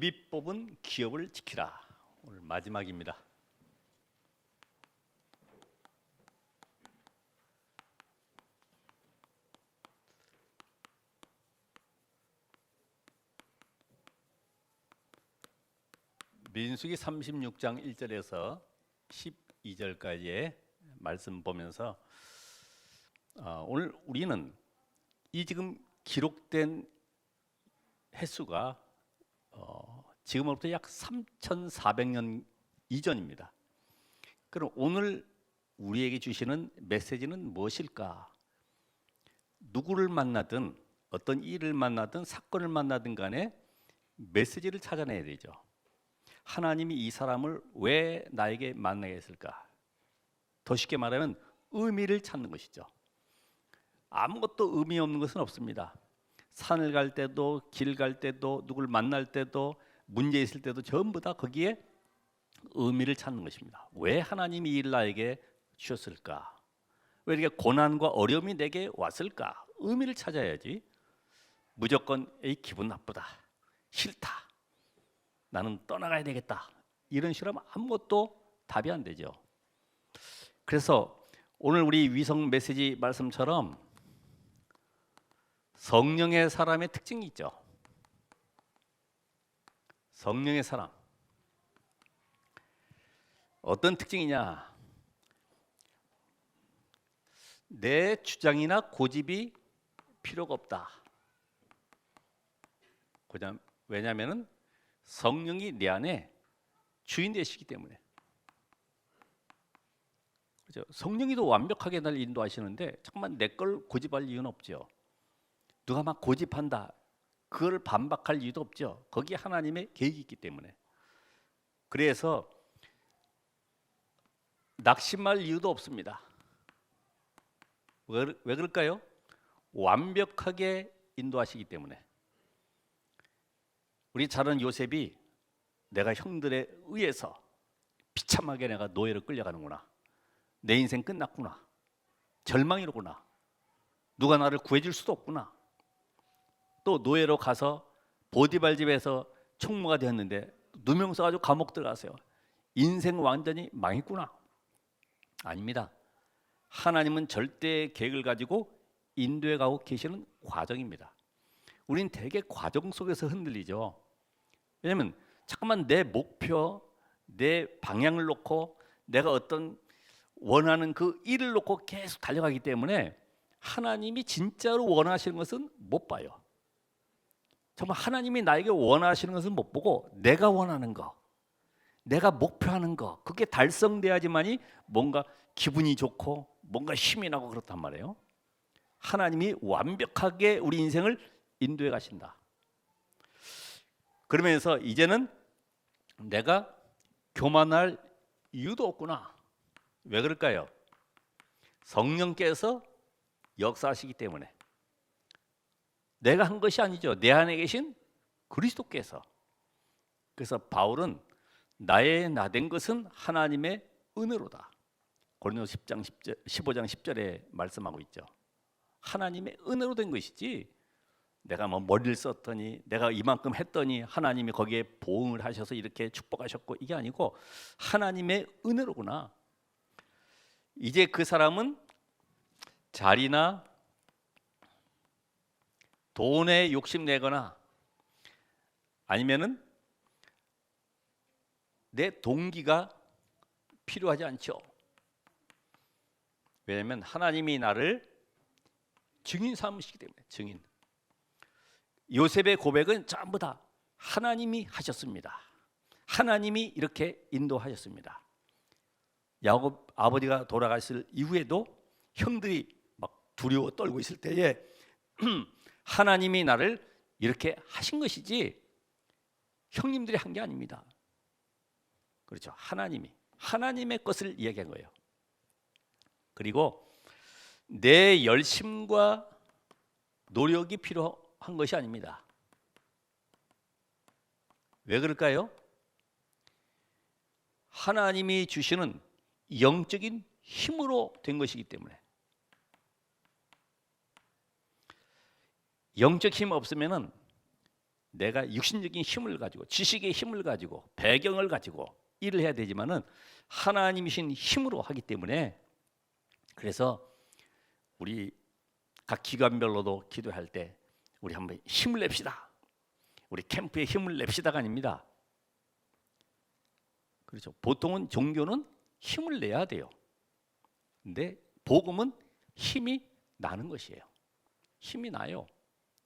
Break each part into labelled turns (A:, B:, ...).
A: 굽이 뽑은 기업을 지키라. 오늘 마지막입니다. 민수기 36장 1절에서 12절까지의 말씀 보면서 오늘 우리는 이 지금 기록된 횟수가 지금으로부터 약 3,400년 이전입니다. 그럼 오늘 우리에게 주시는 메시지는 무엇일까? 누구를 만나든 어떤 일을 만나든 사건을 만나든 간에 메시지를 찾아내야 되죠. 하나님이 이 사람을 왜 나에게 만나게 했을까? 더 쉽게 말하면 의미를 찾는 것이죠. 아무것도 의미 없는 것은 없습니다. 산을 갈 때도 길 갈 때도 누구를 만날 때도 문제 있을 때도 전부 다 거기에 의미를 찾는 것입니다. 왜 하나님이 이 일을 나에게 주셨을까? 왜 이렇게 고난과 어려움이 내게 왔을까? 의미를 찾아야지. 무조건 에이 기분 나쁘다, 싫다, 나는 떠나가야 되겠다, 이런 식으로 하면 아무것도 답이 안 되죠. 그래서 오늘 우리 위성 메시지 말씀처럼 성령의 사람의 특징이 있죠. 성령의 사람 어떤 특징이냐? 내 주장이나 고집이 필요가 없다. 왜냐하면 성령이 내 안에 주인 되시기 때문에. 그렇죠? 성령이도 완벽하게 날 인도하시는데 잠깐만 내 걸 고집할 이유는 없죠. 누가 막 고집한다, 그걸 반박할 이유도 없죠. 거기에 하나님의 계획이 있기 때문에. 그래서 낙심할 이유도 없습니다. 왜 그럴까요? 완벽하게 인도하시기 때문에. 우리 잘 아는 요셉이 내가 형들에 의해서 비참하게 내가 노예로 끌려가는구나, 내 인생 끝났구나, 절망이로구나, 누가 나를 구해줄 수도 없구나, 또 노예로 가서 보디발 집에서 총무가 되었는데 누명 써가지고 감옥 들어가세요. 인생 완전히 망했구나. 아닙니다. 하나님은 절대 계획을 가지고 인도해 가고 계시는 과정입니다. 우린 되게 과정 속에서 흔들리죠. 왜냐하면 잠깐만 내 목표, 내 방향을 놓고 내가 어떤 원하는 그 일을 놓고 계속 달려가기 때문에 하나님이 진짜로 원하시는 것은 못 봐요. 정말 하나님이 나에게 원하시는 것은 못 보고 내가 원하는 거, 내가 목표하는 거, 그게 달성돼야지만이 뭔가 기분이 좋고 뭔가 힘이 나고 그렇단 말이에요. 하나님이 완벽하게 우리 인생을 인도해 가신다. 그러면서 이제는 내가 교만할 이유도 없구나. 왜 그럴까요? 성령께서 역사하시기 때문에. 내가 한 것이 아니죠. 내 안에 계신 그리스도께서. 그래서 바울은 나의 나된 것은 하나님의 은혜로다. 고린도서 15장 10절에 말씀하고 있죠. 하나님의 은혜로 된 것이지 내가 뭐 머리를 썼더니 내가 이만큼 했더니 하나님이 거기에 보응을 하셔서 이렇게 축복하셨고 이게 아니고 하나님의 은혜로구나. 이제 그 사람은 자리나 돈에 욕심내거나 아니면은 내 동기가 필요하지 않죠. 왜냐하면 하나님이 나를 증인 삼으시기 때문에. 증인. 요셉의 고백은 전부 다 하나님이 하셨습니다. 하나님이 이렇게 인도하셨습니다. 야곱 아버지가 돌아가실 이후에도 형들이 막 두려워 떨고 있을 때에 하나님이 나를 이렇게 하신 것이지 형님들이 한 게 아닙니다. 그렇죠. 하나님의 것을 이야기한 거예요. 그리고 내 열심과 노력이 필요한 것이 아닙니다. 왜 그럴까요? 하나님이 주시는 영적인 힘으로 된 것이기 때문에. 영적 힘 없으면은 내가 육신적인 힘을 가지고 지식의 힘을 가지고 배경을 가지고 일을 해야 되지만은 하나님이신 힘으로 하기 때문에 그래서 우리 각 기관별로도 기도할 때 우리 한번 힘을 냅시다. 우리 캠프에 힘을 냅시다가 아닙니다. 그렇죠. 보통은 종교는 힘을 내야 돼요. 근데 복음은 힘이 나는 것이에요. 힘이 나요.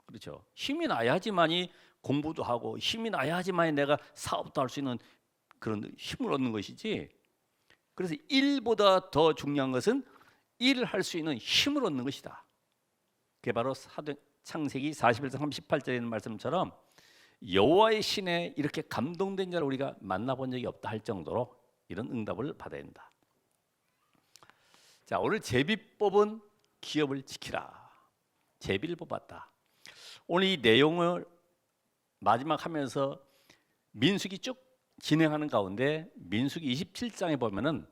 A: 그렇죠. 힘이 나야지만이 공부도 하고 힘이 나야지만이 내가 사업도 할 수 있는 그런 힘을 얻는 것이지. 그래서 일보다 더 중요한 것은 일을 할 수 있는 힘을 얻는 것이다. 그게 바로 창세기 41장 38절에 있는 말씀처럼 여호와의 신에 이렇게 감동된 자를 우리가 만나본 적이 없다 할 정도로 이런 응답을 받아야 된다. 자, 오늘 제비뽑은 기업을 지키라. 제비를 뽑았다. 오늘 이 내용을 마지막 하면서 민수기 쭉 진행하는 가운데 민수기 27장에 보면은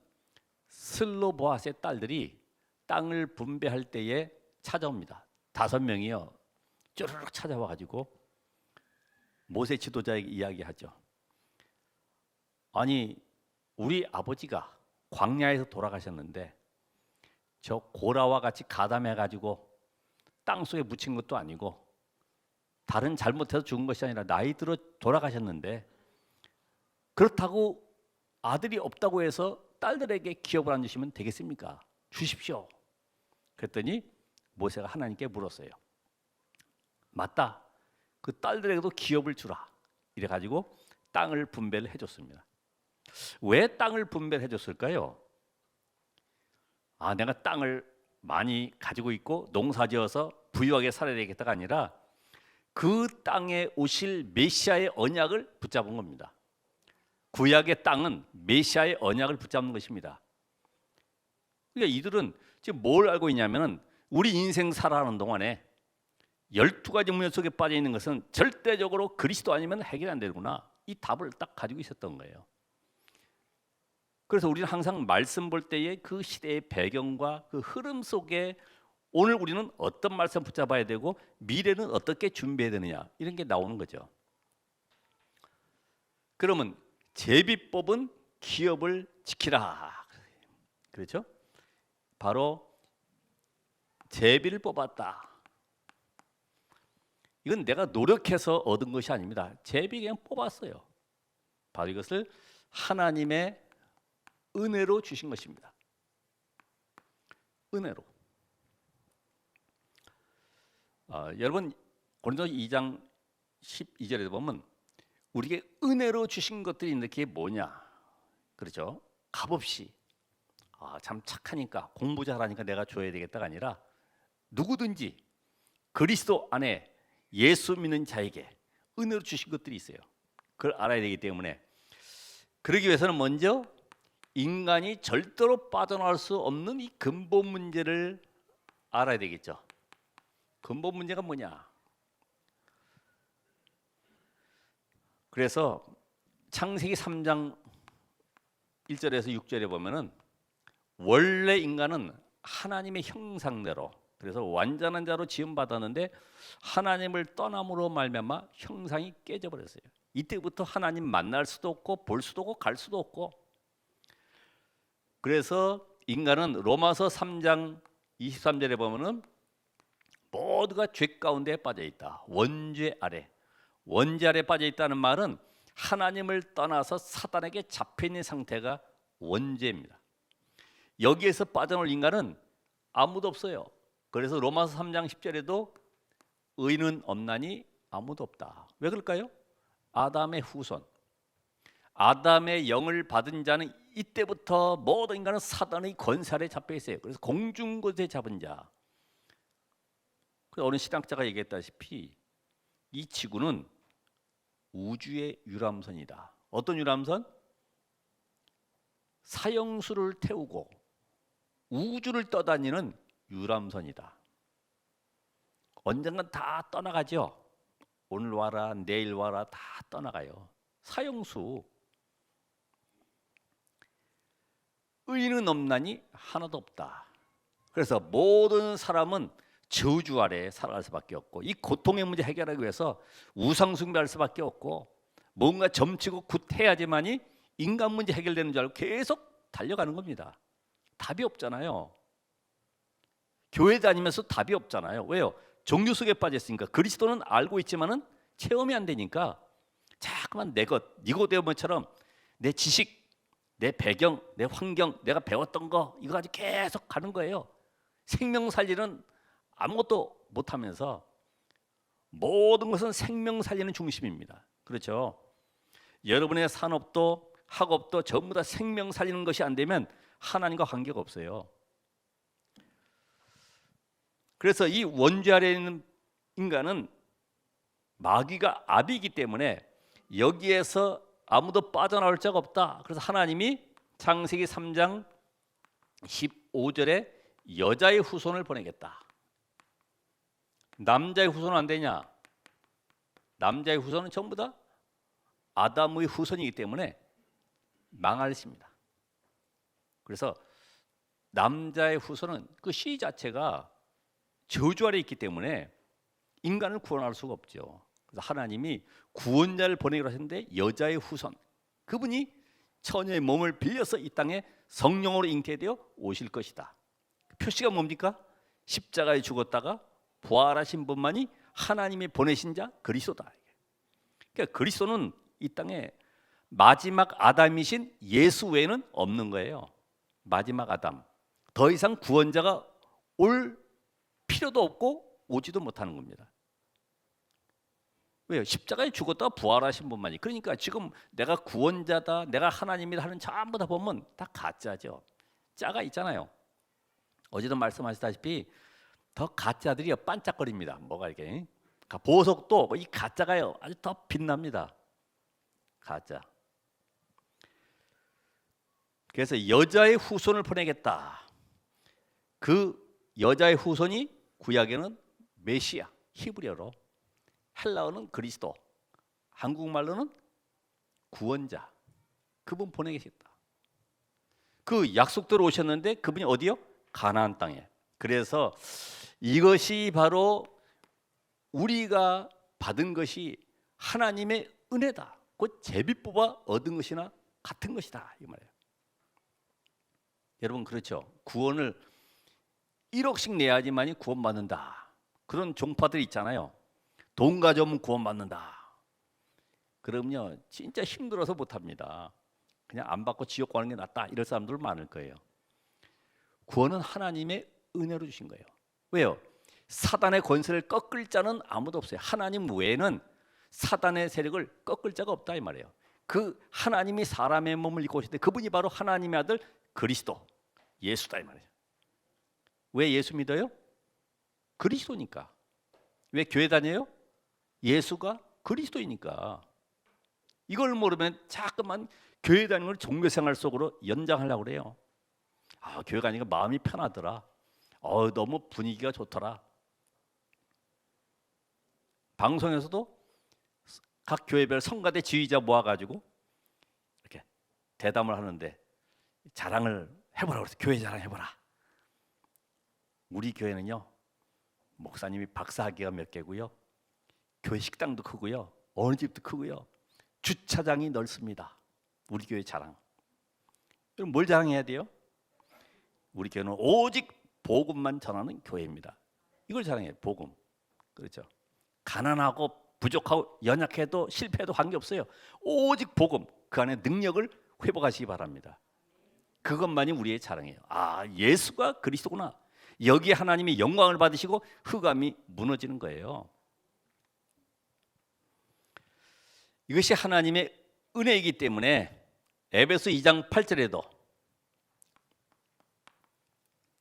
A: 슬로보앗의 딸들이 땅을 분배할 때에 찾아옵니다. 5명이요. 쭈르륵 찾아와 가지고 모세 지도자에게 이야기하죠. 아니, 우리 아버지가 광야에서 돌아가셨는데 저 고라와 같이 가담해 가지고 땅 속에 묻힌 것도 아니고 다른 잘못해서 죽은 것이 아니라 나이 들어 돌아가셨는데 그렇다고 아들이 없다고 해서 딸들에게 기업을 안 주시면 되겠습니까? 주십시오. 그랬더니 모세가 하나님께 물었어요. 맞다. 그 딸들에게도 기업을 주라. 이래가지고 땅을 분배를 해줬습니다. 왜 땅을 분배를 해줬을까요? 아, 내가 땅을 많이 가지고 있고 농사지어서 부유하게 살아야 되겠다가 아니라 그 땅에 오실 메시아의 언약을 붙잡은 겁니다. 구약의 땅은 메시아의 언약을 붙잡는 것입니다. 그러니까 이들은 지금 뭘 알고 있냐면은 우리 인생 살아가는 동안에 12가지 문제 속에 빠져 있는 것은 절대적으로 그리스도 아니면 해결 안 되구나. 이 답을 딱 가지고 있었던 거예요. 그래서 우리는 항상 말씀 볼 때에 그 시대의 배경과 그 흐름 속에 오늘 우리는 어떤 말씀 붙잡아야 되고 미래는 어떻게 준비해야 되느냐 이런 게 나오는 거죠. 그러면 제비뽑은 기업을 지키라. 그렇죠? 바로 제비를 뽑았다. 이건 내가 노력해서 얻은 것이 아닙니다. 제비 그냥 뽑았어요. 바로 이것을 하나님의 은혜로 주신 것입니다. 은혜로. 여러분 고린도서 2장 12절에 보면 우리에게 은혜로 주신 것들이 있는데 그게 뭐냐? 그렇죠? 값없이 참 착하니까 공부 잘하니까 내가 줘야 되겠다가 아니라 누구든지 그리스도 안에 예수 믿는 자에게 은혜로 주신 것들이 있어요. 그걸 알아야 되기 때문에 그러기 위해서는 먼저 인간이 절대로 빠져나올 수 없는 이 근본 문제를 알아야 되겠죠. 근본 문제가 뭐냐? 그래서 창세기 3장 1절에서 6절에 보면은 원래 인간은 하나님의 형상대로 그래서 완전한 자로 지음 받았는데 하나님을 떠남으로 말미암아 형상이 깨져 버렸어요. 이때부터 하나님 만날 수도 없고 볼 수도 없고 갈 수도 없고 그래서 인간은 로마서 3장 23절에 보면은 모두가 죄 가운데 빠져 있다. 원죄 아래. 원죄 아래 빠져 있다는 말은 하나님을 떠나서 사단에게 잡혀 있는 상태가 원죄입니다. 여기에서 빠져나올 인간은 아무도 없어요. 그래서 로마서 3장 10절에도 의는 없나니 아무도 없다. 왜 그럴까요? 아담의 후손. 아담의 영을 받은 자는 이때부터 모든 인간은 사단의 권세 아래 잡혀 있어요. 그래서 공중곳에 잡은 자. 어느 신학자가 얘기했다시피 이 지구는 우주의 유람선이다. 어떤 유람선? 사형수를 태우고 우주를 떠다니는 유람선이다. 언젠간 다 떠나가죠. 오늘 와라 내일 와라 다 떠나가요. 사형수. 의는 없나니 하나도 없다. 그래서 모든 사람은 저주 아래 살아갈 수밖에 없고, 이 고통의 문제 해결하기 위해서 우상 숭배할 수밖에 없고, 뭔가 점치고 굿해야지만이 인간 문제 해결되는 줄 알고 계속 달려가는 겁니다. 답이 없잖아요. 교회 다니면서 답이 없잖아요. 왜요? 종교 속에 빠졌으니까. 그리스도는 알고 있지만은 체험이 안 되니까 자꾸만 내 것, 니고데모처럼 내 지식, 내 배경, 내 환경, 내가 배웠던 거 이거 가지고 계속 가는 거예요. 생명 살리는 아무것도 못하면서 모든 것은 생명 살리는 중심입니다. 그렇죠? 여러분의 산업도 학업도 전부 다 생명 살리는 것이 안 되면 하나님과 관계가 없어요. 그래서 이 원죄 아래에 있는 인간은 마귀가 압이기 때문에 여기에서 아무도 빠져나올 자가 없다. 그래서 하나님이 창세기 3장 15절에 여자의 후손을 보내겠다. 남자의 후손은 안 되냐? 남자의 후손은 전부 다 아담의 후손이기 때문에 망할 것입니다. 그래서 남자의 후손은 그 씨 자체가 저주 아래 있기 때문에 인간을 구원할 수가 없죠. 그래서 하나님이 구원자를 보내기로 하셨는데 여자의 후손, 그분이 처녀의 몸을 빌려서 이 땅에 성령으로 잉태되어 오실 것이다. 표시가 뭡니까? 십자가에 죽었다가 부활하신 분만이 하나님이 보내신 자 그리스도다. 그러니까 그리스도는 이 땅에 마지막 아담이신 예수 외에는 없는 거예요. 마지막 아담. 더 이상 구원자가 올 필요도 없고 오지도 못하는 겁니다. 왜요? 십자가에 죽었다가 부활하신 분만이. 그러니까 지금 내가 구원자다, 내가 하나님이다 하는 전부 다 보면 다 가짜죠. 짜가 있잖아요. 어제도 말씀하셨다시피 더 가짜들이 반짝거립니다. 뭐가 이렇게 보석도 이 가짜가요 아주 더 빛납니다. 가짜. 그래서 여자의 후손을 보내겠다. 그 여자의 후손이 구약에는 메시아, 히브리어로, 헬라어는 그리스도, 한국말로는 구원자. 그분 보내겠다. 그 약속대로 오셨는데 그분이 어디요? 가나안 땅에. 그래서 이것이 바로 우리가 받은 것이 하나님의 은혜다. 곧 제비 뽑아 얻은 것이나 같은 것이다 이 말이에요. 여러분 그렇죠? 구원을 1억씩 내야지만이 구원받는다. 그런 종파들이 있잖아요. 돈 가져오면 구원받는다. 그럼요 진짜 힘들어서 못합니다. 그냥 안 받고 지옥 가는 게 낫다 이럴 사람들 많을 거예요. 구원은 하나님의 은혜로 주신 거예요. 왜요? 사단의 권세를 꺾을 자는 아무도 없어요. 하나님 외에는 사단의 세력을 꺾을 자가 없다 이 말이에요. 그 하나님이 사람의 몸을 입고 오실 때 그분이 바로 하나님의 아들 그리스도 예수다 이 말이에요. 왜 예수 믿어요? 그리스도니까. 왜 교회 다녀요? 예수가 그리스도이니까. 이걸 모르면 자꾸만 교회 다니는 걸 종교생활 속으로 연장하려고 그래요. 아, 교회 가니까 마음이 편하더라. 너무 분위기가 좋더라. 방송에서도 각 교회별 성가대 지휘자 모아가지고 이렇게 대담을 하는데 자랑을 해보라 그래서 교회 자랑 해보라. 우리 교회는요 목사님이 박사학위가 몇 개고요, 교회 식당도 크고요, 어느 집도 크고요, 주차장이 넓습니다. 우리 교회 자랑. 그럼 뭘 자랑해야 돼요? 우리 교회는 오직 복음만 전하는 교회입니다. 이걸 자랑해요. 복음. 그렇죠. 가난하고 부족하고 연약해도 실패해도 관계없어요. 오직 복음, 그 안에 능력을 회복하시기 바랍니다. 그것만이 우리의 자랑이에요. 아, 예수가 그리스도구나. 여기에 하나님이 영광을 받으시고 흑암이 무너지는 거예요. 이것이 하나님의 은혜이기 때문에 에베소 2장 8절에도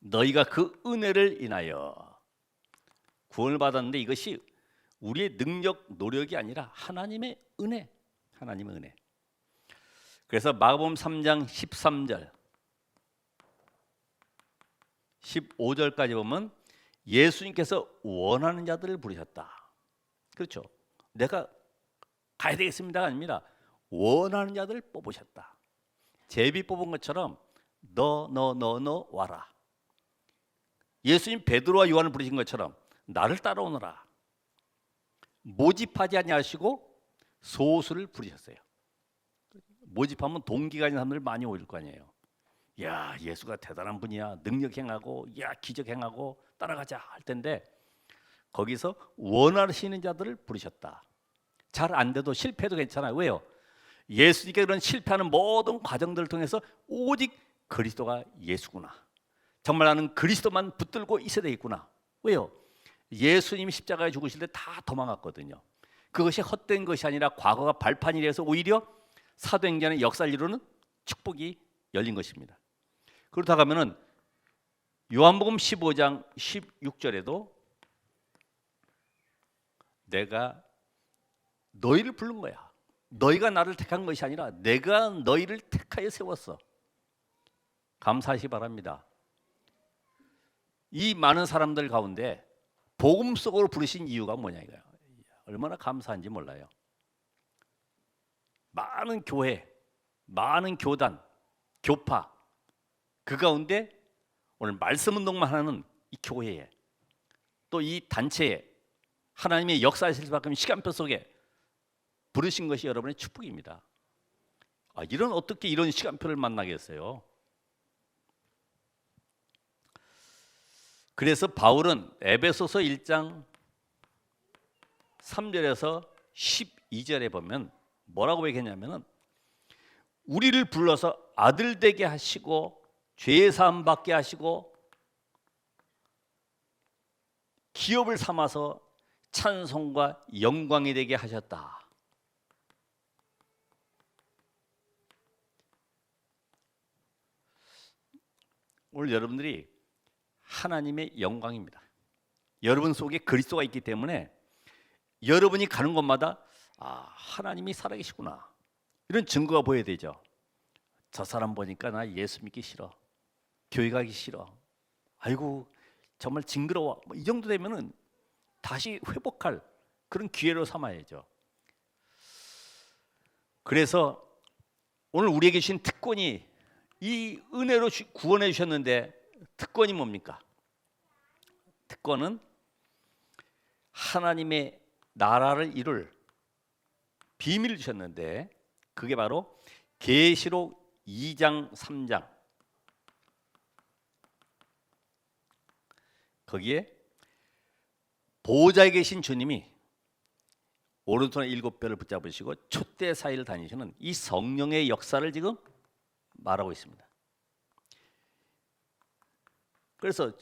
A: 너희가 그 은혜를 인하여 구원을 받았는데 이것이 우리의 능력, 노력이 아니라 하나님의 은혜, 하나님의 은혜. 그래서 마가복음 3장 13절 15절까지 보면 예수님께서 원하는 자들을 부르셨다. 그렇죠. 내가 가야 되겠습니다가 아닙니다. 원하는 자들을 뽑으셨다. 제비 뽑은 것처럼 너 와라. 예수님 베드로와 요한을 부르신 것처럼 나를 따라오너라. 모집하지 아니하시고 소수를 부르셨어요. 모집하면 동기가 있는 사람들 많이 오실 거 아니에요. 야, 예수가 대단한 분이야. 능력 행하고, 야, 기적 행하고 따라가자 할 텐데 거기서 원하시는 자들을 부르셨다. 잘 안 돼도 실패도 괜찮아요. 왜요? 예수님께 그런 실패하는 모든 과정들을 통해서 오직 그리스도가 예수구나. 정말 나는 그리스도만 붙들고 있어야 되겠구나. 왜요? 예수님이 십자가에 죽으실 때 다 도망갔거든요. 그것이 헛된 것이 아니라 과거가 발판이 돼서 오히려 사도행전의 역사를 이루는 축복이 열린 것입니다. 그렇다고 하면은 요한복음 15장 16절에도 내가 너희를 부른 거야. 너희가 나를 택한 것이 아니라 내가 너희를 택하여 세웠어. 감사하시 바랍니다. 이 많은 사람들 가운데 복음 속으로 부르신 이유가 뭐냐 이거야. 얼마나 감사한지 몰라요. 많은 교회, 많은 교단, 교파 그 가운데 오늘 말씀 운동만 하는 이 교회에 또 이 단체에 하나님의 역사하실 수밖에 없는 시간표 속에 부르신 것이 여러분의 축복입니다. 어떻게 이런 시간표를 만나겠어요? 그래서 바울은 에베소서 1장 3절에서 12절에 보면 뭐라고 얘기했냐면은 우리를 불러서 아들 되게 하시고 죄 사함 받게 하시고 기업을 삼아서 찬송과 영광이 되게 하셨다. 오늘 여러분들이 하나님의 영광입니다. 여러분 속에 그리스도가 있기 때문에 여러분이 가는 곳마다 하나님이 살아계시구나 이런 증거가 보여야 되죠. 저 사람 보니까 나 예수 믿기 싫어. 교회 가기 싫어. 아이고 정말 징그러워. 이 정도 되면은 다시 회복할 그런 기회로 삼아야죠. 그래서 오늘 우리에게 주신 특권이 이 은혜로 구원해 주셨는데 특권이 뭡니까? 특권은 하나님의 나라를 이룰 비밀을 주셨는데 그게 바로 계시록 2장 3장 거기에 보호자에 계신 주님이 오른손에 7뼈를 붙잡으시고 촛대 사이를 다니시는 이 성령의 역사를 지금 말하고 있습니다. 그래서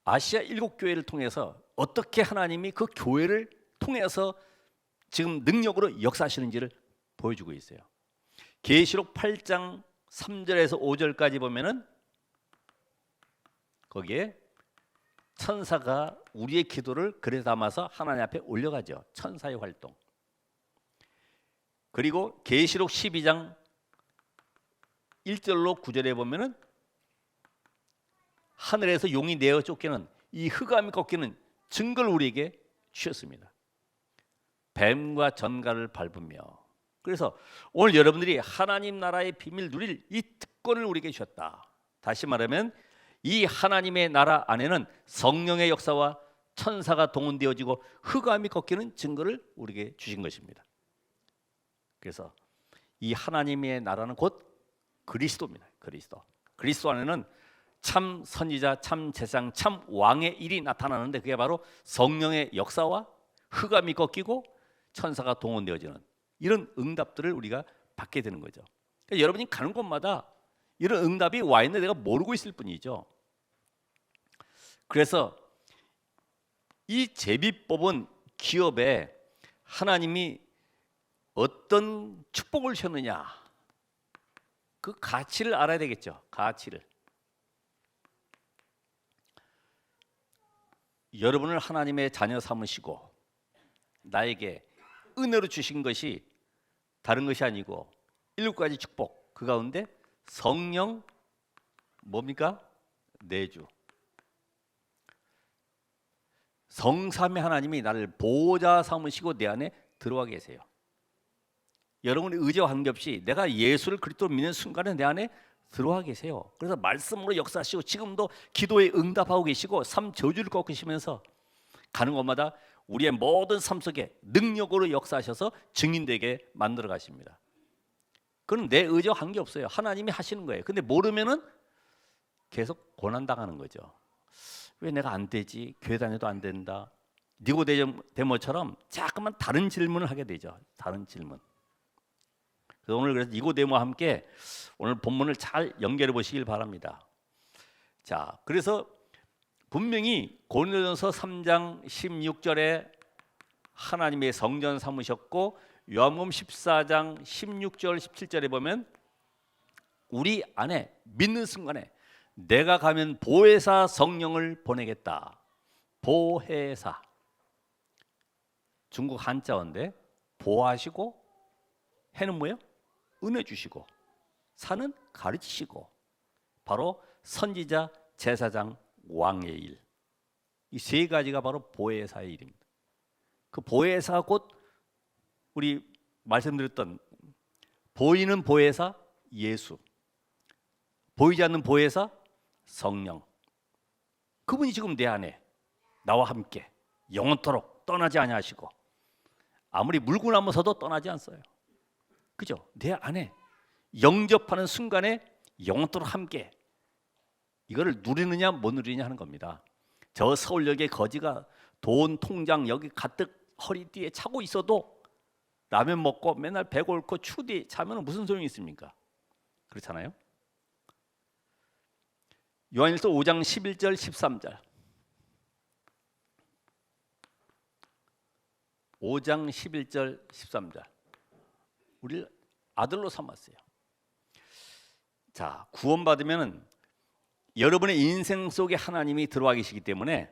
A: 아시아 7교회를 통해서 어떻게 하나님이 그 교회를 통해서 지금 능력으로 역사하시는지를 보여주고 있어요. 계시록 8장 3절에서 5절까지 보면은 거기에 천사가 우리의 기도를 글에 담아서 하나님 앞에 올려가죠. 천사의 활동. 그리고 계시록 12장 1절로 9절에 보면은 하늘에서 용이 내어 쫓기는 이 흑암이 꺾이는 증거를 우리에게 주셨습니다. 뱀과 전갈을 밟으며. 그래서 오늘 여러분들이 하나님 나라의 비밀 누릴 이 특권을 우리에게 주셨다. 다시 말하면 이 하나님의 나라 안에는 성령의 역사와 천사가 동원되어지고 흑암이 꺾이는 증거를 우리에게 주신 것입니다. 그래서 이 하나님의 나라는 곧 그리스도입니다. 그리스도 안에는 참 선지자, 참 제사장, 참 왕의 일이 나타나는데 그게 바로 성령의 역사와 흑암이 꺾이고 천사가 동원되어지는 이런 응답들을 우리가 받게 되는 거죠. 그러니까 여러분이 가는 곳마다 이런 응답이 와 있는데 내가 모르고 있을 뿐이죠. 그래서 이 제비법은 기업에 하나님이 어떤 축복을 주셨느냐 그 가치를 알아야 되겠죠. 가치를. 여러분을 하나님의 자녀 삼으시고 나에게 은혜로 주신 것이 다른 것이 아니고 7가지 축복 그 가운데 성령 뭡니까? 내주. 성삼의 하나님이 나를 보호자 삼으시고 내 안에 들어와 계세요. 여러분의 의지와 관계없이 내가 예수를 그리스도로 믿는 순간에 내 안에 들어와 계세요. 그래서 말씀으로 역사하시고 지금도 기도에 응답하고 계시고 삶 저주를 꺾으시면서 가는 곳마다 우리의 모든 삶 속에 능력으로 역사하셔서 증인되게 만들어 가십니다. 그건 내 의지와 관계 없어요. 하나님이 하시는 거예요. 근데 모르면은 계속 고난 당하는 거죠. 왜 내가 안 되지? 교회 다녀도 안 된다. 니고데모처럼 자꾸만 다른 질문을 하게 되죠. 다른 질문. 그래서 오늘 그래서 니고데모와 함께 오늘 본문을 잘 연결해 보시길 바랍니다. 자, 그래서 분명히 고린도전서 3장 16절에 하나님의 성전 삼으셨고 요한복음 14장 16절 17절에 보면 우리 안에 믿는 순간에 내가 가면 보혜사 성령을 보내겠다. 보혜사. 중국 한자어인데 보하시고 해는 뭐예요? 은혜 주시고 사는 가르치시고 바로 선지자, 제사장, 왕의 일. 이 세 가지가 바로 보혜사의 일입니다. 그 보혜사가 곧 우리 말씀드렸던 보이는 보혜사 예수, 보이지 않는 보혜사 성령. 그분이 지금 내 안에 나와 함께 영원토록 떠나지 아니하시고 아무리 물고 나서도 떠나지 않어요. 그죠? 내 안에 영접하는 순간에 영원토록 함께 이거를 누리느냐 못 누리느냐 하는 겁니다. 저 서울역의 거지가 돈 통장 여기 가득 허리띠에 차고 있어도 라면 먹고 맨날 배 곪고 추디 자면 무슨 소용이 있습니까? 그렇잖아요. 요한일서 5장 11절 13절 5장 11절 13절 우리를 아들로 삼았어요. 자, 구원받으면 여러분의 인생 속에 하나님이 들어와 계시기 때문에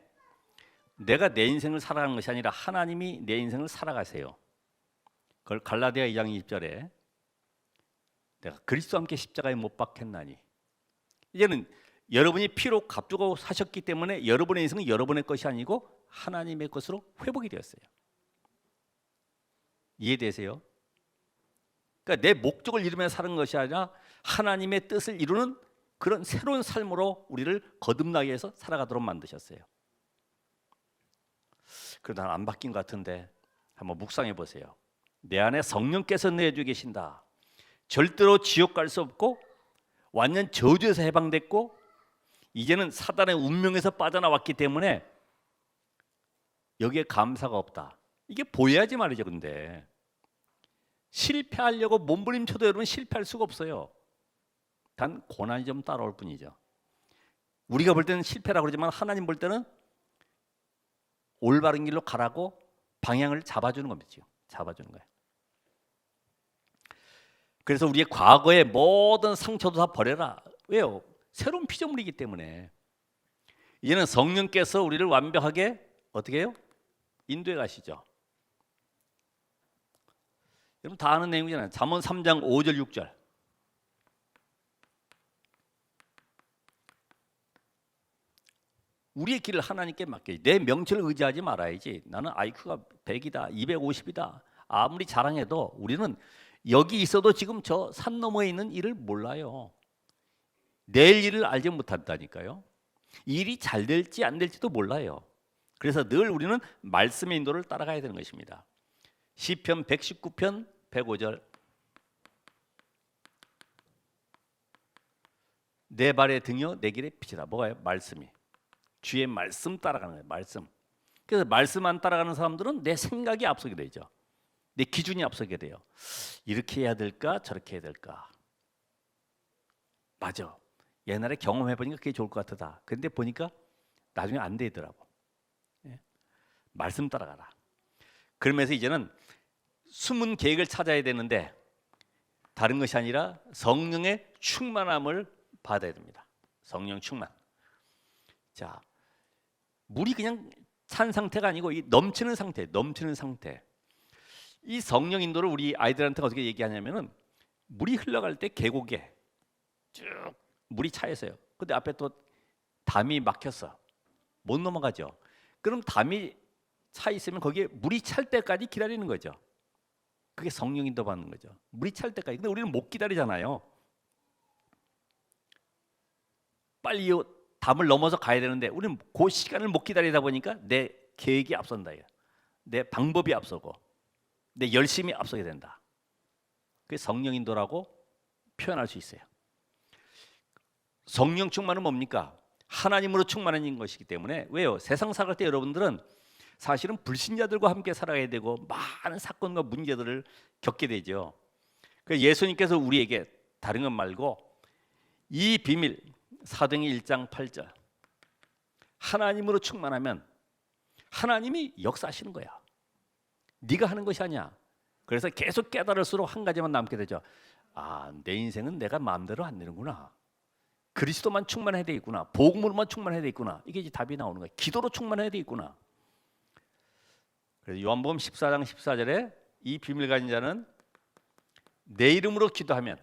A: 내가 내 인생을 살아가는 것이 아니라 하나님이 내 인생을 살아가세요. 그걸 갈라디아 2장 20절에 내가 그리스도와 함께 십자가에 못 박혔나니 이제는 여러분이 피로 값주고 사셨기 때문에 여러분의 인생은 여러분의 것이 아니고 하나님의 것으로 회복이 되었어요. 이해되세요? 그러니까 내 목적을 이루며 사는 것이 아니라 하나님의 뜻을 이루는 그런 새로운 삶으로 우리를 거듭나게 해서 살아가도록 만드셨어요. 그러다 안 바뀐 것 같은데 한번 묵상해 보세요. 내 안에 성령께서 내주 계신다. 절대로 지옥 갈 수 없고 완전 저주에서 해방됐고 이제는 사단의 운명에서 빠져나왔기 때문에 여기에 감사가 없다. 이게 보여야지 말이죠. 근데 실패하려고 몸부림쳐도 여러분 실패할 수가 없어요. 단 고난이 좀 따라올 뿐이죠. 우리가 볼 때는 실패라고 그러지만 하나님 볼 때는 올바른 길로 가라고 방향을 잡아주는 겁니다. 잡아주는 거예요. 그래서 우리의 과거의 모든 상처도 다 버려라. 왜요? 새로운 피조물이기 때문에 이제는 성령께서 우리를 완벽하게 어떻게 해요? 인도해 가시죠. 여러분 다 아는 내용이잖아요. 잠언 3장 5절 6절 우리의 길을 하나님께 맡겨야지. 내 명철을 의지하지 말아야지. 나는 IQ가 100이다 250이다 아무리 자랑해도 우리는 여기 있어도 지금 저 산 너머에 있는 일을 몰라요. 내일 일을 알지 못한다니까요. 일이 잘 될지 안 될지도 몰라요. 그래서 늘 우리는 말씀의 인도를 따라가야 되는 것입니다. 시편 119편 105절 내 발의 등이여 내 길의 빛이라. 뭐가요? 말씀이. 주의 말씀 따라가는 거예요. 말씀. 그래서 말씀 안 따라가는 사람들은 내 생각이 앞서게 되죠. 내 기준이 앞서게 돼요. 이렇게 해야 될까 저렇게 해야 될까. 맞아. 옛날에 경험해보니까 그게 좋을 것 같다. 그런데 보니까 나중에 안 되더라고. 예? 말씀 따라가라. 그러면서 이제는 숨은 계획을 찾아야 되는데 다른 것이 아니라 성령의 충만함을 받아야 됩니다. 성령 충만. 자, 물이 그냥 찬 상태가 아니고 이 넘치는 상태, 넘치는 상태. 이 성령 인도를 우리 아이들한테 어떻게 얘기하냐면은 물이 흘러갈 때 계곡에 쭉 물이 차 있어요. 근데 앞에 또 담이 막혔어. 못 넘어가죠. 그럼 담이 차 있으면 거기에 물이 찰 때까지 기다리는 거죠. 그게 성령 인도 받는 거죠. 물이 찰 때까지. 근데 우리는 못 기다리잖아요. 빨리 이 담을 넘어서 가야 되는데 우리는 그 시간을 못 기다리다 보니까 내 계획이 앞선다. 내 방법이 앞서고 내 열심이 앞서게 된다. 그게 성령 인도라고 표현할 수 있어요. 성령 충만은 뭡니까? 하나님으로 충만한 것이기 때문에. 왜요? 세상 살아갈 때 여러분들은 사실은 불신자들과 함께 살아가야 되고 많은 사건과 문제들을 겪게 되죠. 그래서 예수님께서 우리에게 다른 것 말고 이 비밀, 사도행전 1장 8절, 하나님으로 충만하면 하나님이 역사하시는 거야. 네가 하는 것이 아니야. 그래서 계속 깨달을수록 한 가지만 남게 되죠. 아, 내 인생은 내가 마음대로 안 되는구나. 그리스도만 충만해야 되겠구나. 복음으로만 충만해야 되겠구나. 이게 이제 답이 나오는 거예요. 기도로 충만해야 되겠구나. 그래서 요한복음 14장 14절에 이 비밀 가진 자는 내 이름으로 기도하면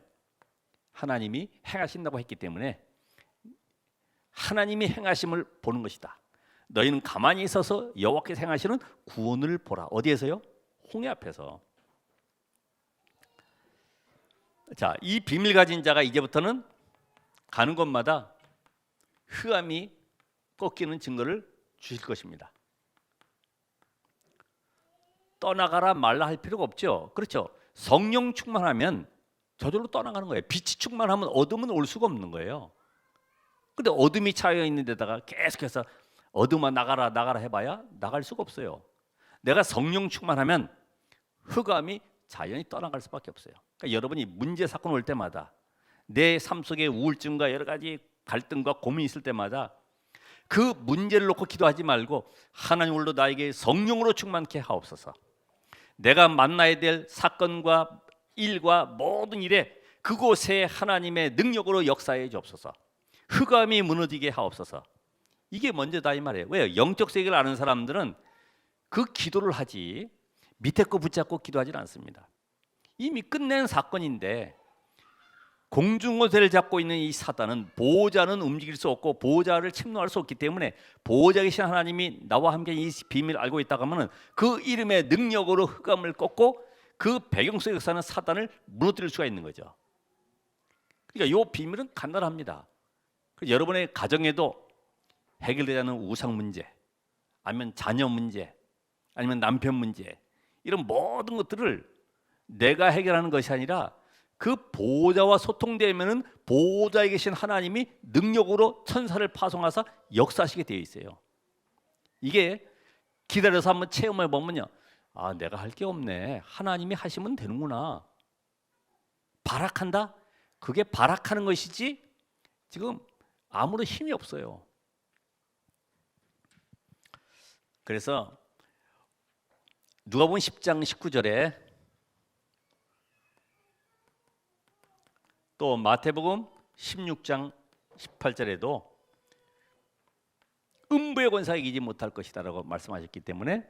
A: 하나님이 행하신다고 했기 때문에 하나님이 행하심을 보는 것이다. 너희는 가만히 있어서 여호와께서 행하시는 구원을 보라. 어디에서요? 홍해 앞에서. 자, 이 비밀 가진 자가 이제부터는 가는 곳마다 흑암이 꺾이는 증거를 주실 것입니다. 떠나가라 말라 할 필요가 없죠. 그렇죠. 성령 충만하면 저절로 떠나가는 거예요. 빛이 충만하면 어둠은 올 수가 없는 거예요. 근데 어둠이 차여 있는 데다가 계속해서 어둠아 나가라 나가라 해봐야 나갈 수가 없어요. 내가 성령 충만하면 흑암이 자연히 떠나갈 수밖에 없어요. 그러니까 여러분이 문제 사건 올 때마다 내 삶 속에 우울증과 여러 가지 갈등과 고민이 있을 때마다 그 문제를 놓고 기도하지 말고 하나님 오늘도 나에게 성령으로 충만케 하옵소서. 내가 만나야 될 사건과 일과 모든 일에 그곳에 하나님의 능력으로 역사해 주옵소서. 흑암이 무너지게 하옵소서. 이게 먼저다 이 말이에요. 왜요? 영적 세계를 아는 사람들은 그 기도를 하지 밑에 거 붙잡고 기도하지 않습니다. 이미 끝낸 사건인데 공중권세를 잡고 있는 이 사단은 보호자는 움직일 수 없고 보호자를 침노할 수 없기 때문에 보호자 계신 하나님이 나와 함께 이 비밀을 알고 있다고 하면 그 이름의 능력으로 흑암을 꺾고 그 배경 속에 사는 사단을 무너뜨릴 수가 있는 거죠. 그러니까 이 비밀은 간단합니다. 여러분의 가정에도 해결되지 않는 우상 문제, 아니면 자녀 문제, 아니면 남편 문제, 이런 모든 것들을 내가 해결하는 것이 아니라 그 보호자와 소통되면은 보호자에 계신 하나님이 능력으로 천사를 파송하사 역사하시게 되어 있어요. 이게 기다려서 한번 체험해 보면요, 아, 내가 할 게 없네. 하나님이 하시면 되는구나. 발악한다? 그게 발악하는 것이지 지금 아무런 힘이 없어요. 그래서 누가복음 10장 19절에 또 마태복음 16장 18절에도 음부의 권세가 이기지 못할 것이다라고 말씀하셨기 때문에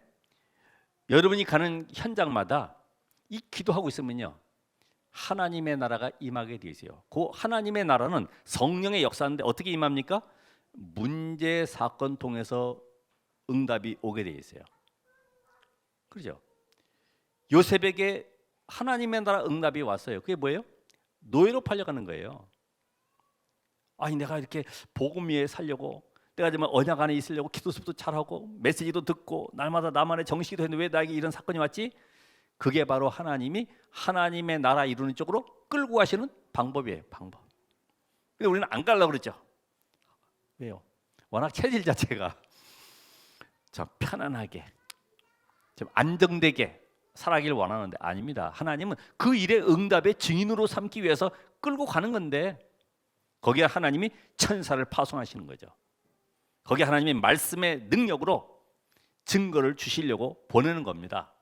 A: 여러분이 가는 현장마다 이 기도하고 있으면요, 하나님의 나라가 임하게 되어 있어요. 그 하나님의 나라는 성령의 역사인데 어떻게 임합니까? 문제 사건 통해서 응답이 오게 되어 있어요. 그렇죠? 요셉에게 하나님의 나라 응답이 왔어요. 그게 뭐예요? 노예로 팔려가는 거예요. 아니, 내가 이렇게 복음 위에 살려고, 내가 정말 언약 안에 있으려고 기도 수업도 잘하고 메시지도 듣고 날마다 나만의 정식도 했는데 왜 나에게 이런 사건이 왔지? 그게 바로 하나님이 하나님의 나라 이루는 쪽으로 끌고 가시는 방법이에요. 방법. 근데 우리는 안 가려고 그러죠. 왜요? 워낙 체질 자체가 좀 편안하게, 좀 안정되게 살아가길 원하는데 아닙니다. 하나님은 그 일의 응답의 증인으로 삼기 위해서 끌고 가는 건데 거기에 하나님이 천사를 파송하시는 거죠. 거기에 하나님의 말씀의 능력으로 증거를 주시려고 보내는 겁니다.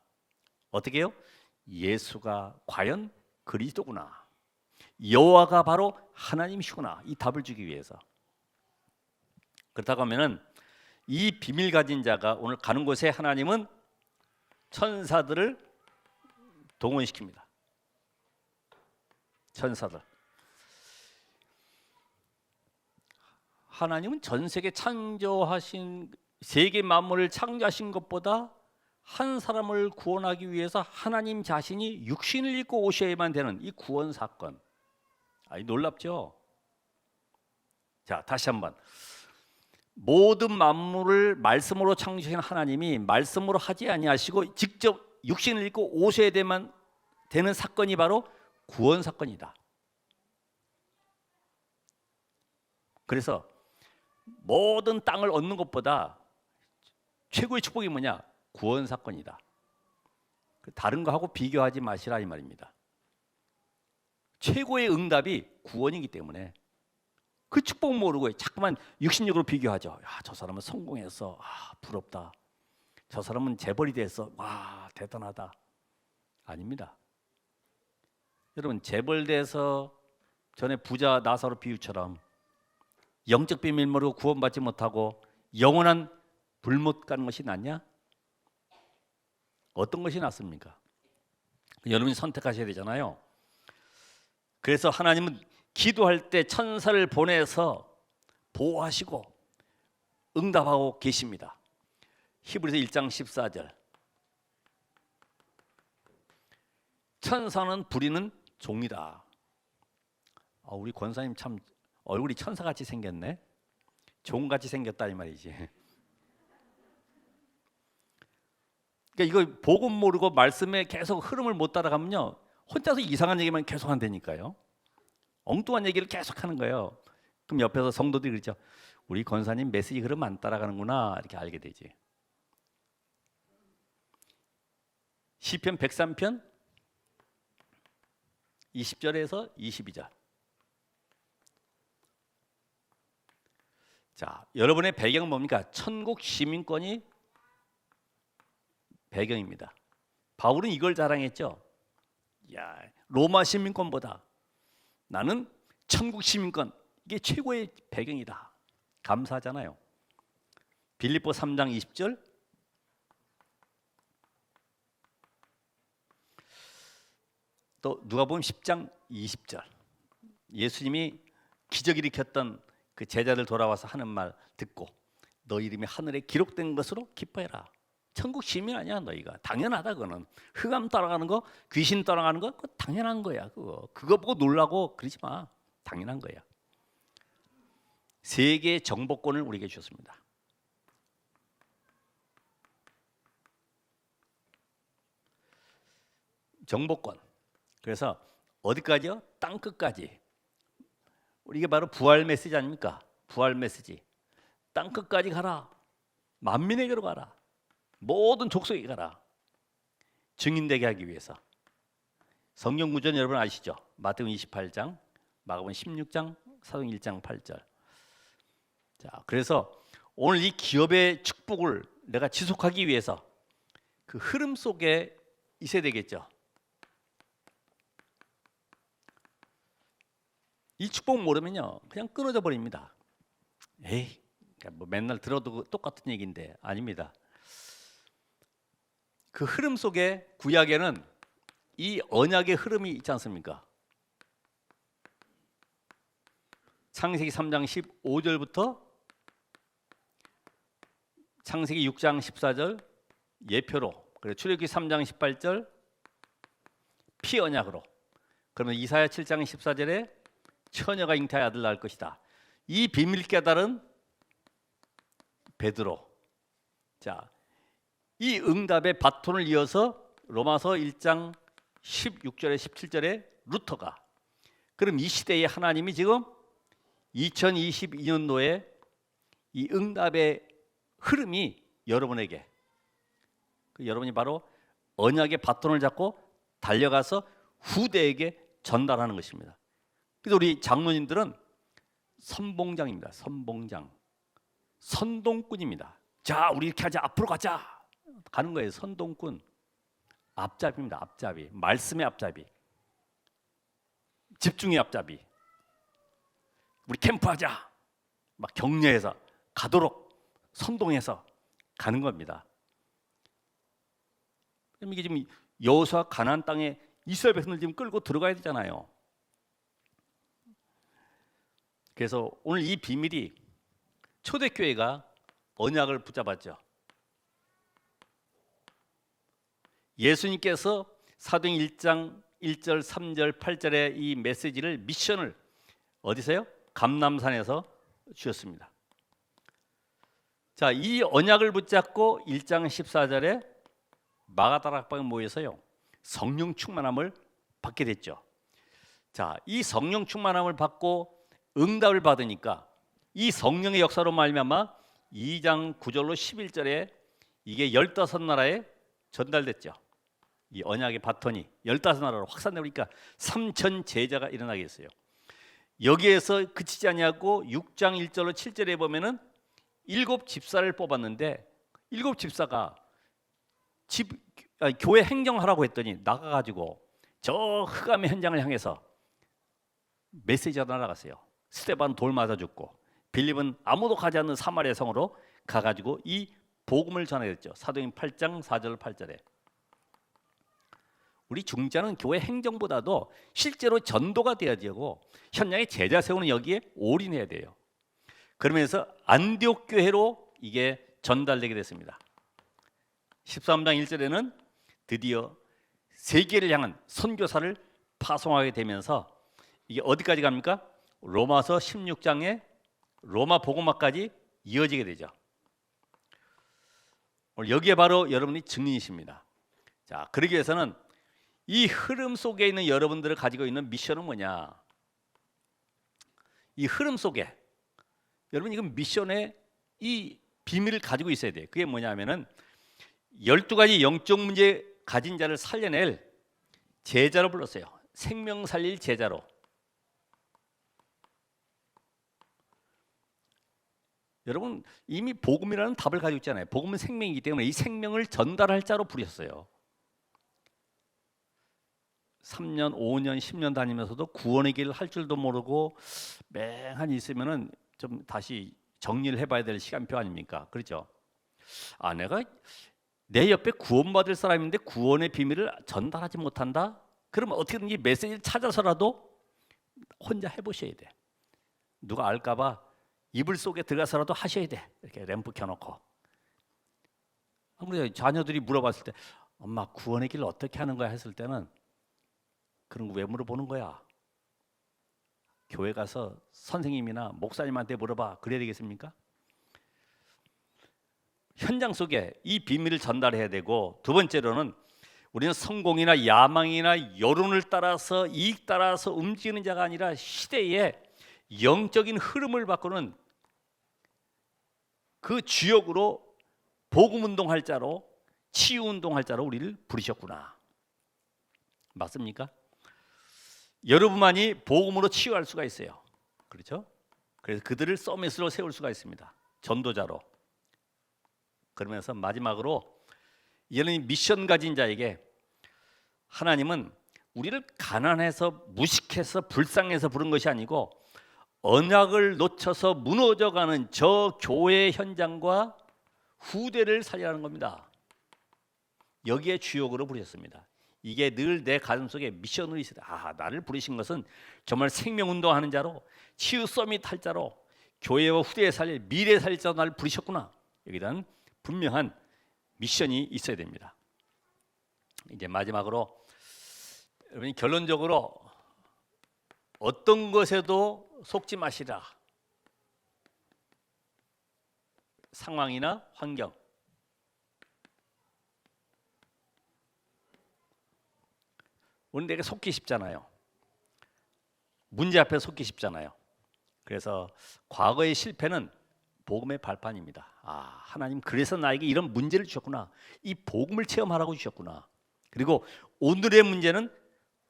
A: 어떻게 해요? 예수가 과연 그리스도구나, 여호와가 바로 하나님이시구나, 이 답을 주기 위해서. 그렇다고 하면은 이 비밀 가진 자가 오늘 가는 곳에 하나님은 천사들을 동원시킵니다. 천사들. 하나님은 전 세계 창조하신 세계 만물을 창조하신 것보다 한 사람을 구원하기 위해서 하나님 자신이 육신을 입고 오셔야만 되는 이 구원 사건. 아니, 놀랍죠? 자, 다시 한번. 모든 만물을 말씀으로 창조하신 하나님이 말씀으로 하지 아니하시고 직접 육신을 입고 오셔야 되는 사건이 바로 구원 사건이다. 그래서 모든 땅을 얻는 것보다 최고의 축복이 뭐냐? 구원 사건이다. 다른 거하고 비교하지 마시라 이 말입니다. 최고의 응답이 구원이기 때문에 그 축복 모르고 자꾸만 육신적으로 비교하죠. 야, 저 사람은 성공했어. 아, 부럽다. 저 사람은 재벌이 됐어. 와, 대단하다. 아닙니다. 여러분, 재벌돼서 전에 부자 나사로 비유처럼 영적 비밀 모르고 구원받지 못하고 영원한 불못 가는 것이 낫냐? 어떤 것이 낫습니까? 여러분이 선택하셔야 되잖아요. 그래서 하나님은 기도할 때 천사를 보내서 보호하시고 응답하고 계십니다. 히브리서 1장 14절. 천사는 부리는 종이다. 우리 권사님 참 얼굴이 천사같이 생겼네. 종같이 생겼다 이 말이지. 그러니까 이거 복음 모르고 말씀에 계속 흐름을 못 따라가면요, 혼자서 이상한 얘기만 계속 한다니까요. 엉뚱한 얘기를 계속 하는 거예요. 그럼 옆에서 성도들이 그러죠. 우리 권사님 메시지 흐름 안 따라가는구나, 이렇게 알게 되지. 시편 103편 20절에서 22절. 자, 여러분의 배경은 뭡니까? 천국 시민권이 배경입니다. 바울은 이걸 자랑했죠. 야, 로마 시민권보다 나는 천국 시민권, 이게 최고의 배경이다. 감사하잖아요. 빌립보 3장 20절. 또 누가복음 10장 20절. 예수님이 기적 일으켰던 그 제자들 돌아와서 하는 말 듣고 너 이름이 하늘에 기록된 것으로 기뻐해라. 천국 시민 아니야 너희가. 당연하다. 그거는 흑암 따라가는 거, 귀신 따라가는 거, 그거 당연한 거야. 그거 보고 놀라고 그러지 마. 당연한 거야. 세계의 정복권을 우리에게 주셨습니다. 정복권. 그래서 어디까지요? 땅 끝까지. 이게 바로 부활 메시지 아닙니까? 부활 메시지. 땅 끝까지 가라. 만민에게로 가라. 모든 족속에 가라. 증인되게 하기 위해서. 성경 구절 여러분 아시죠? 마태복음 28장, 마가복음 16장, 사도행 1장 8절. 자, 그래서 오늘 이 기업의 축복을 내가 지속하기 위해서 그 흐름 속에 있어야 되겠죠. 이 축복 모르면요, 그냥 끊어져 버립니다. 에이, 뭐 맨날 들어도 똑같은 얘기인데 아닙니다. 그 흐름 속에 구약에는 이 언약의 흐름이 있지 않습니까? 창세기 3장 15절부터 창세기 6장 14절 예표로, 그리고 출애굽기 3장 18절 피 언약으로, 그러면 이사야 7장 14절에 처녀가 잉태하여 아들 낳을 것이다. 이 비밀 깨달은 베드로. 자, 이 응답의 바톤을 이어서 로마서 1장 16절에 17절에 루터가. 그럼 이 시대에 하나님이 지금 2022년도에 이 응답의 흐름이 여러분에게, 여러분이 바로 언약의 바톤을 잡고 달려가서 후대에게 전달하는 것입니다. 그래서 우리 장로님들은 선봉장입니다. 선봉장, 선동꾼입니다. 자, 우리 이렇게 하자, 앞으로 가자 가는 거예요. 선동꾼, 앞잡이입니다. 앞잡이, 말씀의 앞잡이, 집중의 앞잡이. 우리 캠프하자, 막 격려해서 가도록 선동해서 가는 겁니다. 그럼 이게 지금 여호수아 가나안 땅에 이스라엘 백성들 지금 끌고 들어가야 되잖아요. 그래서 오늘 이 비밀이, 초대교회가 언약을 붙잡았죠. 예수님께서 사도행 1장 1절, 3절, 8절의 이 메시지를, 미션을 어디서요? 감람산에서 주셨습니다. 자, 이 언약을 붙잡고 1장 14절에 마가다락방에 모여서요 성령 충만함을 받게 됐죠. 자, 이 성령 충만함을 받고 응답을 받으니까 이 성령의 역사로 말미암아 2장 9절로 11절에 이게 15나라에 전달됐죠. 이 언약의 바톤이 15나라로 확산되니까 3천 제자가 일어나게 했어요. 여기에서 그치지 아니하고 6장 1절로 7절에 보면은 7집사를 뽑았는데 7집사가 교회 행정하라고 했더니 나가가지고 저 흑암의 현장을 향해서 메시지가 날아갔어요. 스데반 돌 맞아 죽고, 빌립은 아무도 가지 않는 사마리아 성으로 가가지고 이 복음을 전해졌죠. 사도행 8장 4절 8절에 우리 중자는 교회 행정보다도 실제로 전도가 돼야 되고 현장에 제자 세우는 여기에 올인해야 돼요. 그러면서 안디옥 교회로 이게 전달되게 됐습니다. 13장 1절에는 드디어 세계를 향한 선교사를 파송하게 되면서 이게 어디까지 갑니까? 로마서 16장에 로마 복음화까지 이어지게 되죠. 오늘 여기에 바로 여러분이 증인이십니다. 자, 그러기 위해서는 이 흐름 속에 있는 여러분들을 가지고 있는 미션은 뭐냐? 이 흐름 속에 여러분 이건 미션의 이 비밀을 가지고 있어야 돼요. 그게 뭐냐면은 12가지 영적 문제 가진 자를 살려낼 제자로 불렀어요. 생명 살릴 제자로. 여러분 이미 복음이라는 답을 가지고 있잖아요. 복음은 생명이기 때문에 이 생명을 전달할 자로 부르셨어요. 3년, 5년, 10년 다니면서도 구원의 길을 할 줄도 모르고 맹한히 있으면은 좀 다시 정리를 해봐야 될 시간표 아닙니까? 그렇죠? 아, 내가 내 옆에 구원받을 사람인데 구원의 비밀을 전달하지 못한다? 그러면 어떻게든지 메시지를 찾아서라도 혼자 해보셔야 돼. 누가 알까봐 이불 속에 들어가서라도 하셔야 돼. 이렇게 램프 켜놓고. 아무래도 자녀들이 물어봤을 때 엄마 구원의 길을 어떻게 하는 거야 했을 때는 그런 거 왜 물어보는 거야? 교회 가서 선생님이나 목사님한테 물어봐. 그래야 되겠습니까? 현장 속에 이 비밀을 전달해야 되고, 두 번째로는 우리는 성공이나 야망이나 여론을 따라서 이익 따라서 움직이는 자가 아니라 시대의 영적인 흐름을 바꾸는 그 주역으로 복음운동할 자로, 치유운동할 자로 우리를 부르셨구나. 맞습니까? 여러분만이 복음으로 치유할 수가 있어요. 그렇죠? 그래서 그들을 서밋으로 세울 수가 있습니다. 전도자로. 그러면서 마지막으로 이런 미션 가진 자에게 하나님은 우리를 가난해서 무식해서 불쌍해서 부른 것이 아니고 언약을 놓쳐서 무너져가는 저 교회 현장과 후대를 살리라는 겁니다. 여기에 주역으로 부르셨습니다. 이게 늘 내 가슴속에 미션으로 있어요. 아, 나를 부르신 것은 정말 생명운동하는 자로, 치유 서밋 할 자로, 교회와 후대에 살릴, 미래에 살릴 자로 나를 부르셨구나. 여기는 분명한 미션이 있어야 됩니다. 이제 마지막으로 여러분이 결론적으로 어떤 것에도 속지 마시라. 상황이나 환경. 우리 내게 속기 쉽잖아요. 문제 앞에 속기 쉽잖아요. 그래서 과거의 실패는 복음의 발판입니다. 아, 하나님 그래서 나에게 이런 문제를 주셨구나. 이 복음을 체험하라고 주셨구나. 그리고 오늘의 문제는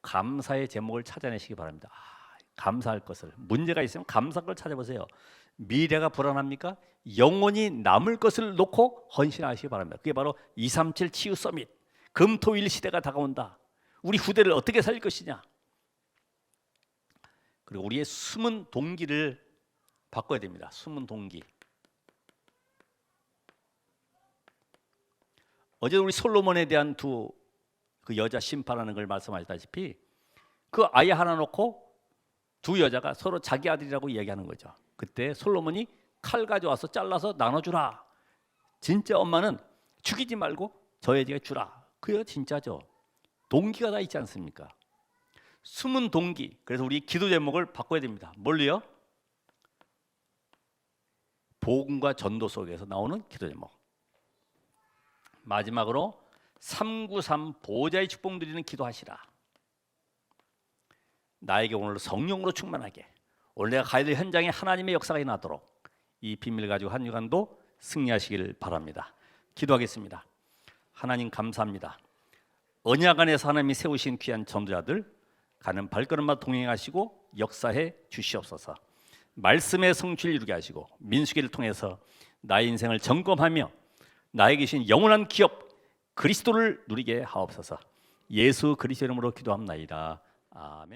A: 감사의 제목을 찾아내시기 바랍니다. 아, 감사할 것을, 문제가 있으면 감사할 걸 찾아보세요. 미래가 불안합니까? 영원히 남을 것을 놓고 헌신하시기 바랍니다. 그게 바로 237 치유 서밋. 금토일 시대가 다가온다. 우리 후대를 어떻게 살릴 것이냐. 그리고 우리의 숨은 동기를 바꿔야 됩니다. 숨은 동기. 어제 우리 솔로몬에 대한 그 여자 심판하는 걸 말씀하셨다시피 그 아이 하나 놓고 두 여자가 서로 자기 아들이라고 얘기하는 거죠. 그때 솔로몬이 칼 가져와서 잘라서 나눠주라. 진짜 엄마는 죽이지 말고 저 여자에게 주라. 그 여자 진짜죠. 동기가 다 있지 않습니까? 숨은 동기. 그래서 우리 기도 제목을 바꿔야 됩니다. 뭘로요? 복음과 전도 속에서 나오는 기도 제목. 마지막으로 393 보호자의 축복 누리는 기도하시라. 나에게 오늘 성령으로 충만하게, 오늘 내가 가야 될 현장에 하나님의 역사가 일어나도록 이 비밀을 가지고 한 주간도 승리하시길 바랍니다. 기도하겠습니다. 하나님 감사합니다. 언약 안에서 하나님이 세우신 귀한 전도자들 가는 발걸음마다 동행하시고 역사해 주시옵소서. 말씀의 성취를 이루게 하시고 민수기를 통해서 나의 인생을 점검하며 나에게 계신 영원한 기업 그리스도를 누리게 하옵소서. 예수 그리스도 이름으로 기도합나이다. 아멘.